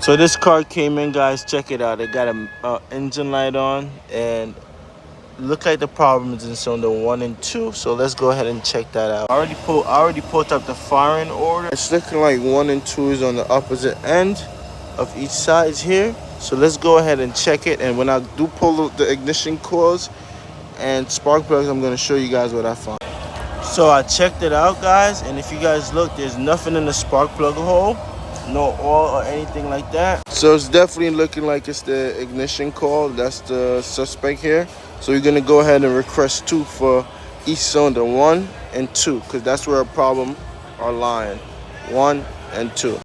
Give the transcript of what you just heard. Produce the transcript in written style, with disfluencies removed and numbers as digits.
So this car came in, guys. Check it out. It got a engine light on, and look like the problem is in cylinder 1 and 2. So let's go ahead and check that out. I already pulled up the firing order. It's looking like 1 and 2 is on the opposite end of each side here. So let's go ahead and check it. And when I do pull the ignition coils and spark plugs, I'm going to show you guys what I found. So I checked it out, guys, and if you guys look, there's nothing in the spark plug hole, no oil or anything like that. So it's definitely looking like it's the ignition coil. That's the suspect here. So you're gonna go ahead and request 2 for each cylinder, 1 and 2, because that's where a problem are lying, 1 and 2.